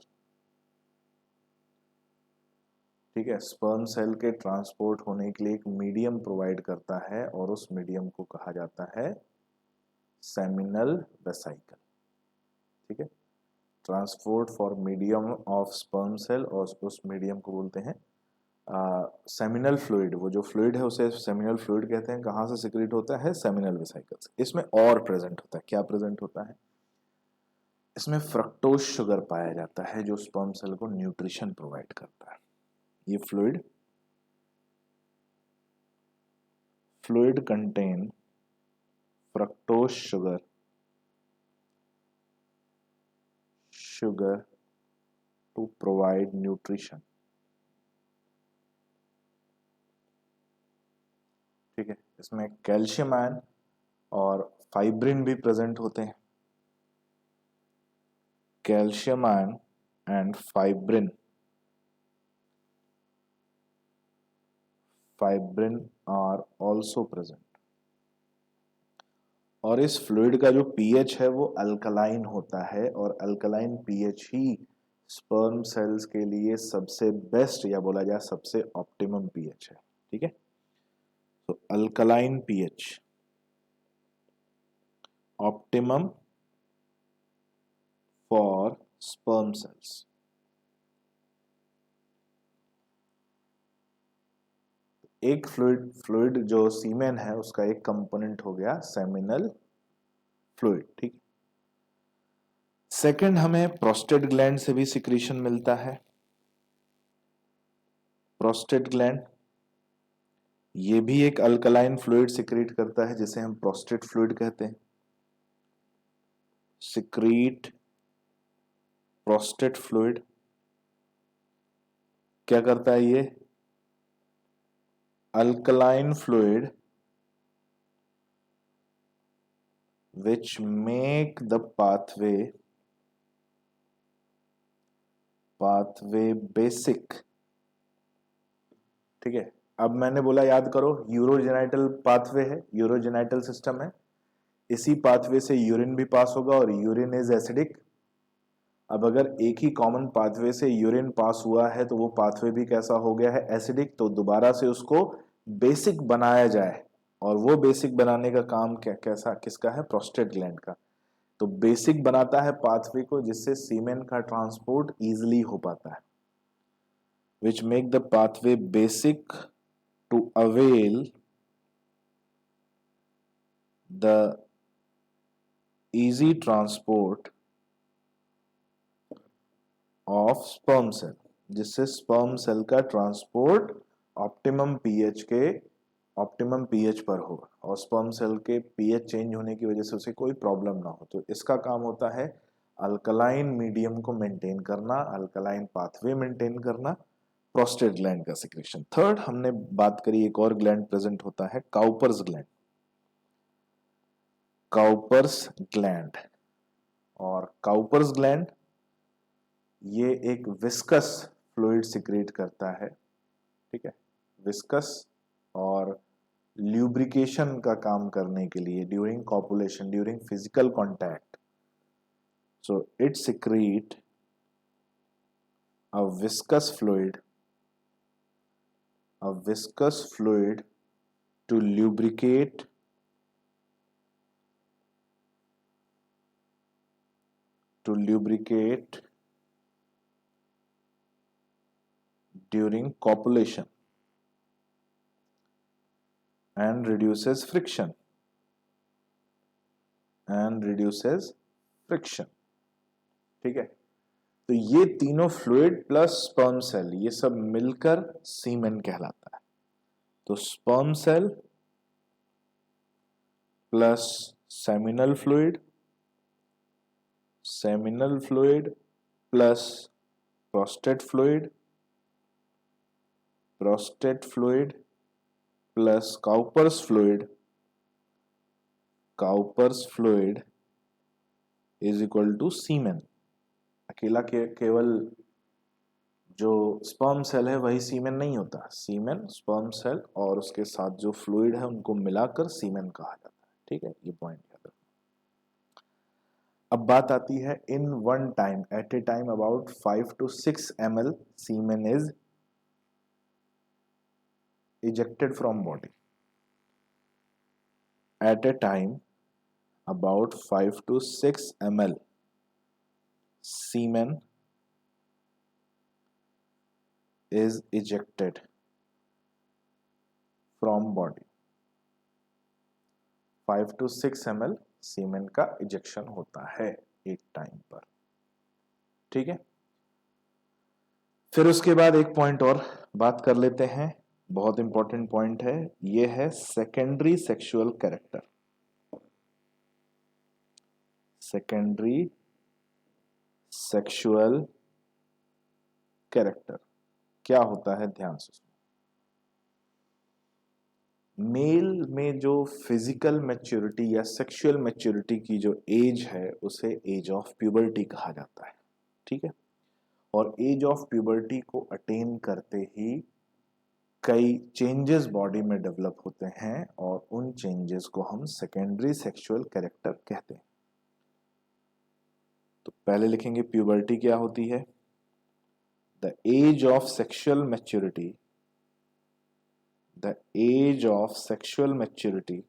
ठीक है, स्पर्म सेल के ट्रांसपोर्ट होने के लिए एक मीडियम प्रोवाइड करता है और उस मीडियम को कहा जाता है सेमिनल वेसाइकल। ठीक है, transport for medium of sperm cell, और उस मीडियम को बोलते हैं सेमिनल फ्लूइड। वो जो फ्लूइड है उसे सेमिनल फ्लूइड कहते हैं। कहाँ से सिक्रीट होता है? Seminal vesicles. इसमें और प्रेजेंट होता है, क्या प्रेजेंट होता है? इसमें फ्रक्टोज शुगर पाया जाता है जो स्पर्म सेल को न्यूट्रिशन प्रोवाइड करता है। ये fluid contain fructose sugar to provide nutrition. ठीक है, इसमें कैल्शियम आयन और फाइब्रिन भी प्रेजेंट होते हैं। Calcium ion and fibrin are also present। और इस फ्लूइड का जो पीएच है वो अल्कलाइन होता है, और अल्कलाइन पीएच ही स्पर्म सेल्स के लिए सबसे बेस्ट या बोला जाए सबसे ऑप्टिमम पीएच है। ठीक है, तो alkaline pH optimum for sperm cells. एक फ्लूइड जो सीमेन है उसका एक कंपोनेंट हो गया सेमिनल फ्लूइड। ठीक, सेकंड हमें प्रोस्टेट ग्लैंड से भी सिक्रीशन मिलता है। प्रोस्टेट ग्लैंड ये भी एक अल्कलाइन फ्लूइड सिक्रीट करता है जिसे हम प्रोस्टेट फ्लूइड कहते हैं। सिक्रीट प्रोस्टेट फ्लूइड क्या करता है? ये alkaline fluid which make the pathway basic। ठीक है, अब मैंने बोला याद करो यूरोजेनाइटल पाथवे है, यूरोजेनाइटल सिस्टम है, इसी पाथवे से यूरिन भी पास होगा और यूरिन इज एसिडिक। अब अगर एक ही कॉमन पाथवे से यूरिन पास हुआ है तो वो पाथवे भी कैसा हो गया है? एसिडिक। तो दोबारा से उसको बेसिक बनाया जाए, और वो बेसिक बनाने का काम कैसा किसका है? प्रोस्टेट ग्लैंड का। तो बेसिक बनाता है पाथवे को जिससे सीमेन का ट्रांसपोर्ट इजीली हो पाता है, which make the pathway basic to avail the easy transport of sperm cell, जिससे स्पर्म सेल का ट्रांसपोर्ट ऑप्टिमम पीएच पर हो और स्पर्म सेल के पीएच चेंज होने की वजह से उसे कोई प्रॉब्लम ना हो। तो इसका काम होता है अल्कलाइन मीडियम को मेंटेन करना, अल्कलाइन पाथवे मेंटेन करना, प्रोस्टेट ग्लैंड का सिक्रेशन। थर्ड हमने बात करी, एक और ग्लैंड प्रेजेंट होता है काउपर्स ग्लैंड। काउपर्स ग्लैंड, और काउपर्स ग्लैंड ये एक विस्कस फ्लूइड सिक्रेट करता है। ठीक है, विस्कस और ल्यूब्रिकेशन का काम करने के लिए during copulation, during physical contact. So it secrete a viscous fluid to lubricate during copulation and reduces friction ठीक है, तो ये तीनों फ्लूइड प्लस स्पर्म सेल ये सब मिलकर सीमेन कहलाता है। तो sperm cell plus seminal fluid plus prostate fluid plus Cowper's fluid is equal to semen. अकेला केवल जो स्पर्म सेल है वही सीमेन नहीं होता, सीमेन, स्पर्म सेल और उसके साथ जो फ्लूइड है उनको मिलाकर सीमेन कहा जाता है। ठीक है, ये पॉइंट याद रखना। अब बात आती है in one time, at a time about 5 to 6 ml semen is ejected from body। At a time about 5 to 6 ml semen is ejected from body। 5 to 6 ml सीमेन का इजेक्शन होता है एक टाइम पर। ठीक है, फिर उसके बाद एक पॉइंट और बात कर लेते हैं, बहुत इंपॉर्टेंट पॉइंट है, ये है secondary sexual character. Secondary sexual character क्या होता है? ध्यान से सुनो। मेल में जो फिजिकल मैच्योरिटी या सेक्सुअल मैच्योरिटी की जो एज है उसे एज ऑफ प्यूबर्टी कहा जाता है। ठीक है, और एज ऑफ प्यूबर्टी को अटेन करते ही कई चेंजेस बॉडी में डेवलप होते हैं और उन चेंजेस को हम सेकेंडरी सेक्सुअल कैरेक्टर कहते हैं। तो पहले लिखेंगे प्यूबर्टी क्या होती है, the age of sexual maturity, the age of sexual maturity,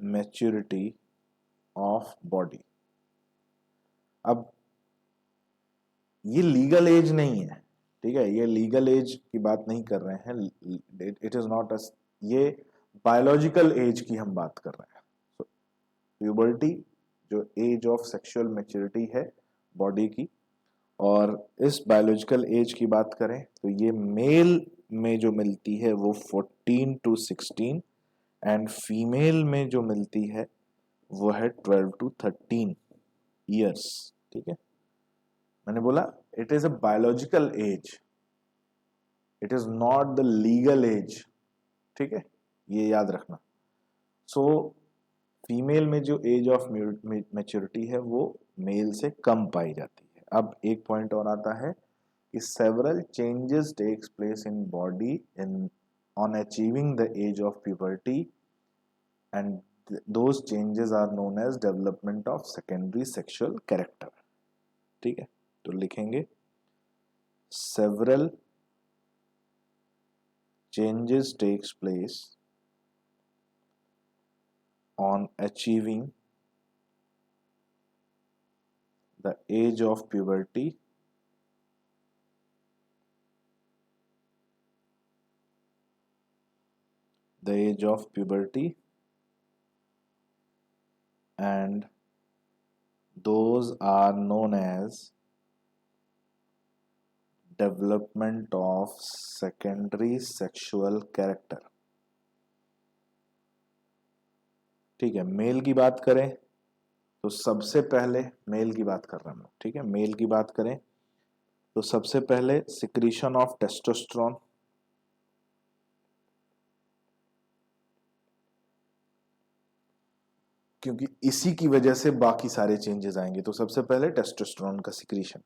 maturity of body. अब ये लीगल एज नहीं है, ठीक है, ये लीगल एज की बात नहीं कर रहे हैं, इट इज नॉट अ, ये बायोलॉजिकल एज की हम बात कर रहे हैं। सो प्यूबर्टी जो एज ऑफ सेक्सुअल मैच्योरिटी है बॉडी की, और इस बायोलॉजिकल एज की बात करें तो ये मेल में जो मिलती है वो 14 to 16 एंड फीमेल में जो मिलती है वो है 12 to 13 ईयर्स। ठीक है, मैंने बोला it is a biological age, it is not the legal age. ठीक है, ये याद रखना। सो फीमेल में जो एज ऑफ मैच्योरिटी है वो मेल से कम पाई जाती है। अब एक पॉइंट और आता है कि several changes takes place in body in on achieving the age of puberty and those changes are known as development of secondary sexual character। ठीक है, तो लिखेंगे several changes takes place on achieving the age of puberty and those are known as development of secondary sexual character। ठीक है, mail की बात करें तो सबसे पहले मेल की बात कर रहे हैं हम लोग। ठीक है, मेल की बात करें तो सबसे पहले सिक्रीशन ऑफ टेस्टोस्टेरोन, क्योंकि इसी की वजह से बाकी सारे चेंजेस आएंगे। तो सबसे पहले टेस्टोस्टेरोन का secretion,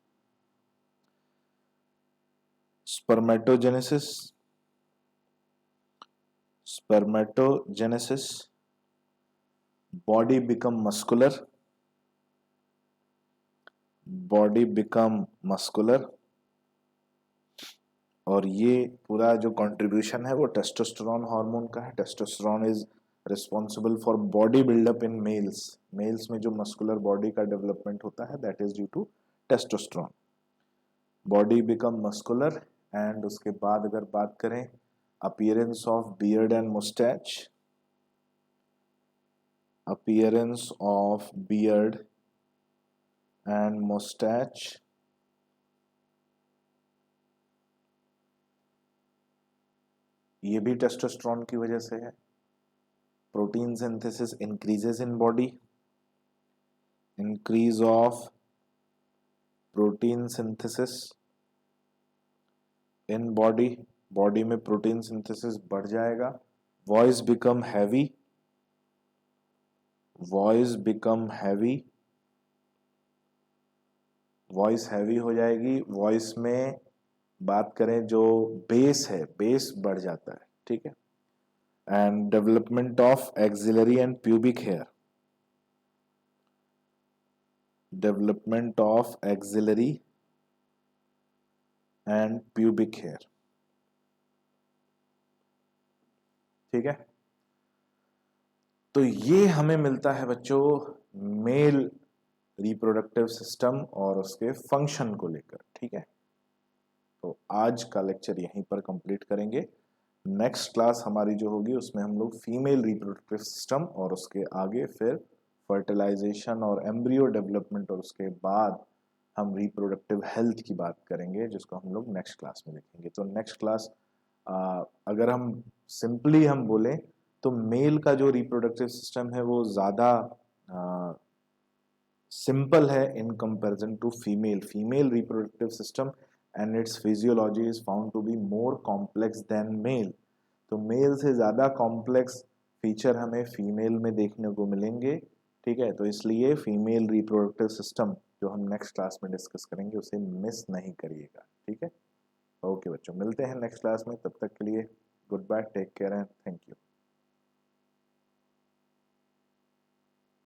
spermatogenesis, spermatogenesis, body become muscular, body become muscular, और ये पूरा जो कंट्रीब्यूशन है वो टेस्टोस्टेरोन हार्मोन का है। Testosterone is responsible for body buildup in males, males में जो मस्कुलर बॉडी का डेवलपमेंट होता है that is due to testosterone. Body become muscular, and उसके बाद अगर बात करें appearance of beard and mustache, appearance of beard and mustache, ये भी टेस्टोस्टेरोन की वजह से है। Protein synthesis increases in body, increase of protein synthesis in body, body में प्रोटीन सिंथेसिस बढ़ जाएगा। Voice become heavy, voice become heavy, voice heavy हो जाएगी। वॉइस में बात करें जो बेस है, बेस बढ़ जाता है। ठीक है, and development of axillary and pubic hair, development of axillary and pubic hair. ठीक है, तो ये हमें मिलता है बच्चों मेल रिप्रोडक्टिव सिस्टम और उसके फंक्शन को लेकर। ठीक है, तो आज का लेक्चर यहीं पर कंप्लीट करेंगे। नेक्स्ट क्लास हमारी जो होगी उसमें हम लोग फीमेल रिप्रोडक्टिव सिस्टम और उसके आगे फिर फर्टिलाइजेशन और एम्ब्रियो डेवलपमेंट और उसके बाद हम रिप्रोडक्टिव हेल्थ की बात करेंगे, जिसको हम लोग नेक्स्ट क्लास में देखेंगे। तो नेक्स्ट क्लास अगर हम सिंपली हम बोलें तो मेल का जो रिप्रोडक्टिव सिस्टम है वो ज़्यादा सिंपल है in comparison to female. Female reproductive system and its physiology is found to be more complex than male. तो मेल से ज़्यादा कॉम्प्लेक्स फीचर हमें फीमेल में देखने को मिलेंगे। ठीक है, तो इसलिए फीमेल रिप्रोडक्टिव सिस्टम जो हम नेक्स्ट क्लास में डिस्कस करेंगे उसे मिस नहीं करिएगा। ठीक है। ओके बच्चों, मिलते हैं नेक्स्ट क्लास में, तब तक के लिए goodbye, take care and thank you.